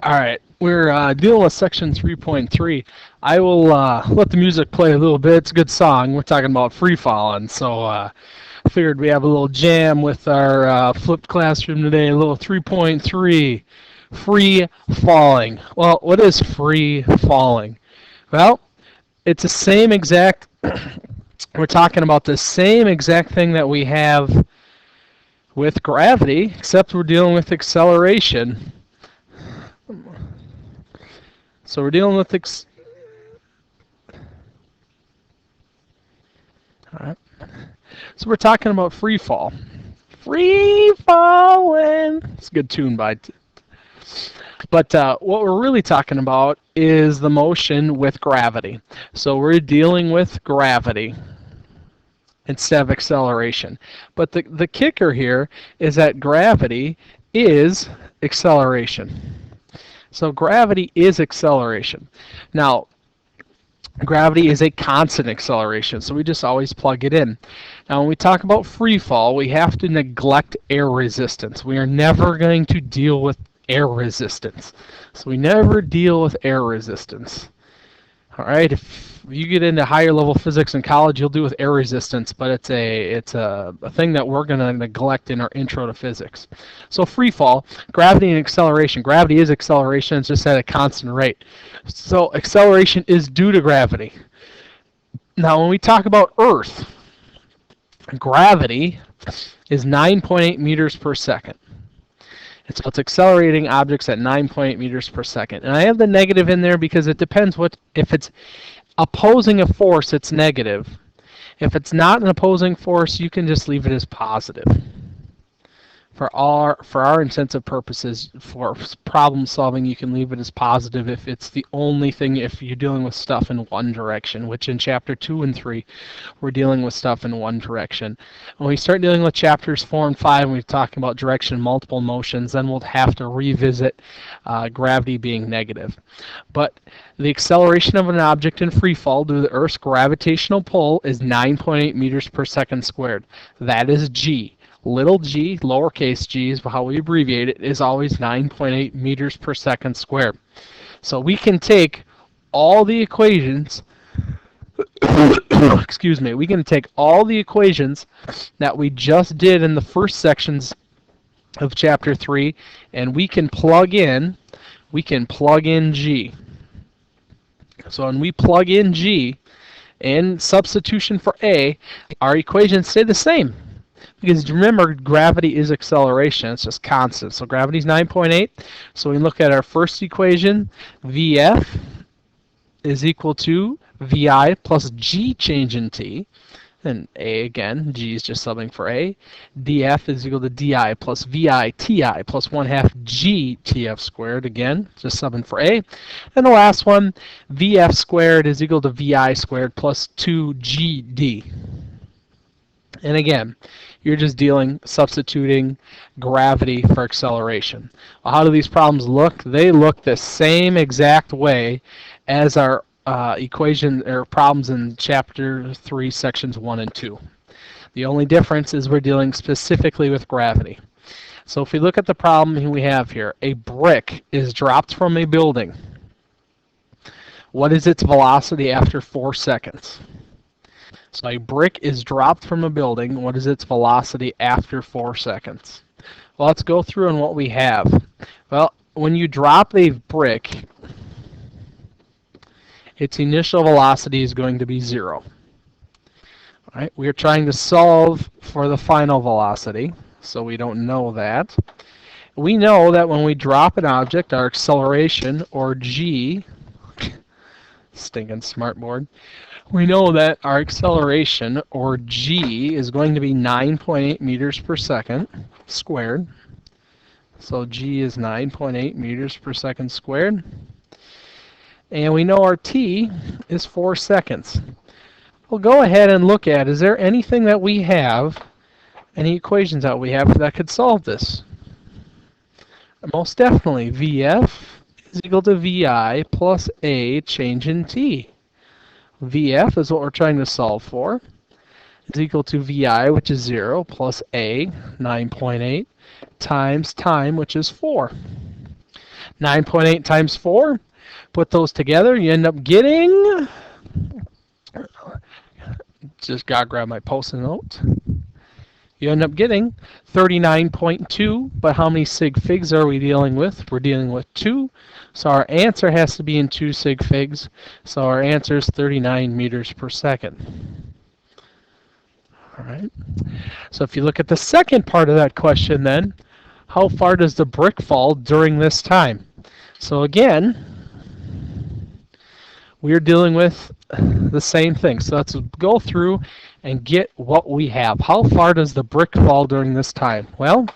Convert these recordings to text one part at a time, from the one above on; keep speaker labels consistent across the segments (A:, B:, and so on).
A: All right, we're dealing with section 3.3. I will let the music play a little bit. It's a good song. We're talking about free falling, so I figured we have a little jam with our flipped classroom today. A little 3.3, free falling. Well, what is free falling? Well, it's the same exact. We're talking about the same exact thing that we have with gravity, except we're dealing with acceleration. So we're dealing with all right. So we're talking about free fall. Free falling. It's a good tune by. But what we're really talking about is the motion with gravity. So we're dealing with gravity instead of acceleration. But the kicker here is that gravity is acceleration. So gravity is acceleration. Now, gravity is a constant acceleration, so we just always plug it in. Now, when we talk about free fall, we have to neglect air resistance. We are never going to deal with air resistance. So we never deal with air resistance. All right, if you get into higher level physics in college, you'll do with air resistance, but it's a thing that we're going to neglect in our intro to physics. So free fall, gravity and acceleration. Gravity is acceleration, it's just at a constant rate. So acceleration is due to gravity. Now, when we talk about Earth, gravity is 9.8 meters per second. And so it's accelerating objects at 9.8 meters per second. And I have the negative in there because it depends if it's opposing a force, it's negative. If it's not an opposing force, you can just leave it as positive. For our intensive purposes, for problem solving, you can leave it as positive if it's the only thing, if you're dealing with stuff in one direction, which in chapter 2 and 3, we're dealing with stuff in one direction. When we start dealing with chapters 4 and 5, and we're talking about direction multiple motions, then we'll have to revisit gravity being negative. But the acceleration of an object in free fall due to the Earth's gravitational pull is 9.8 meters per second squared. That is g. Little g, lowercase g is how we abbreviate it, is always 9.8 meters per second squared. So we can take all the equations, excuse me, we can take all the equations that we just did in the first sections of chapter 3, and we can plug in g. So when we plug in g and substitution for a, our equations stay the same. Because remember, gravity is acceleration. It's just constant. So gravity is 9.8. So we look at our first equation. Vf is equal to Vi plus g change in t. And a again, g is just subbing for a. Df is equal to di plus Vi ti plus 1/2 g tf squared. Again, just subbing for a. And the last one, Vf squared is equal to Vi squared plus 2gd. And again, you're just substituting gravity for acceleration. Well, how do these problems look? They look the same exact way as our equation or problems in chapter 3, sections 1 and 2. The only difference is we're dealing specifically with gravity. So if we look at the problem we have here, a brick is dropped from a building. What is its velocity after 4 seconds? So a brick is dropped from a building. What is its velocity after 4 seconds? Well, let's go through on what we have. Well, when you drop a brick, its initial velocity is going to be 0. All right, we are trying to solve for the final velocity, so we don't know that. We know that when we drop an object, our acceleration, or g, stinking smartboard, we know that our acceleration, or g, is going to be 9.8 meters per second squared. So g is 9.8 meters per second squared. And we know our t is 4 seconds. We'll go ahead and look at, is there anything that we have, any equations that we have that could solve this? Most definitely, Vf is equal to Vi plus a change in t. Vf is what we're trying to solve for. Is equal to Vi, which is 0, plus a, 9.8, times time, which is 4. 9.8 times 4. Put those together, you end up getting, just gotta grab my Post-it note. You end up getting 39.2, but how many sig figs are we dealing with? We're dealing with 2, so our answer has to be in 2 sig figs, so our answer is 39 meters per second. All right. So if you look at the second part of that question then, how far does the brick fall during this time? So again, we're dealing with the same thing. So let's go through and get what we have. How far does the brick fall during this time? Well,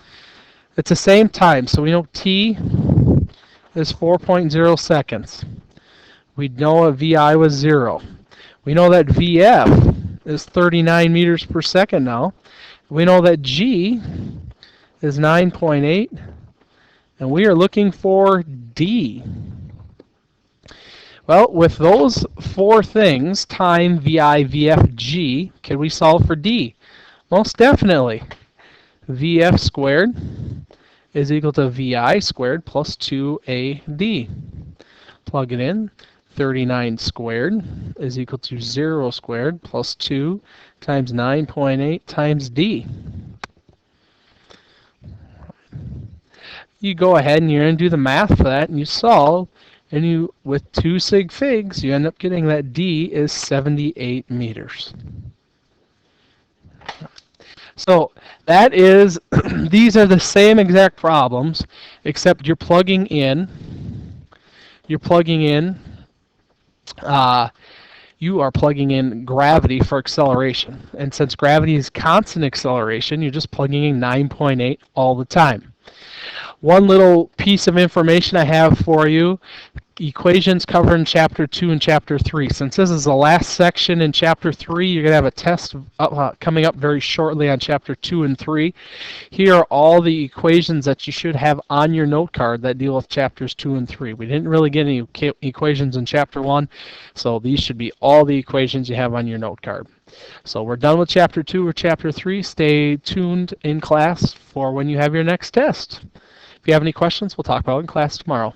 A: it's the same time. So we know t is 4.0 seconds. We know that VI was 0. We know that VF is 39 meters per second now. We know that G is 9.8. And we are looking for D. Well, with those 4 things, time, VI, VF, G, can we solve for D? Most definitely. VF squared is equal to VI squared plus 2AD. Plug it in. 39 squared is equal to 0 squared plus 2 times 9.8 times D. You go ahead and you're going to do the math for that, and you solve, and you, with 2 sig figs, you end up getting that D is 78 meters. So that is, these are the same exact problems, except you're plugging in, you are plugging in gravity for acceleration. And since gravity is constant acceleration, you're just plugging in 9.8 all the time. One little piece of information I have for you, equations covered in Chapter 2 and Chapter 3. Since this is the last section in Chapter 3, you're going to have a test coming up very shortly on Chapter 2 and 3. Here are all the equations that you should have on your note card that deal with Chapters 2 and 3. We didn't really get any equations in Chapter 1, so these should be all the equations you have on your note card. So we're done with Chapter 2 or Chapter 3. Stay tuned in class for when you have your next test. If you have any questions, we'll talk about it in class tomorrow.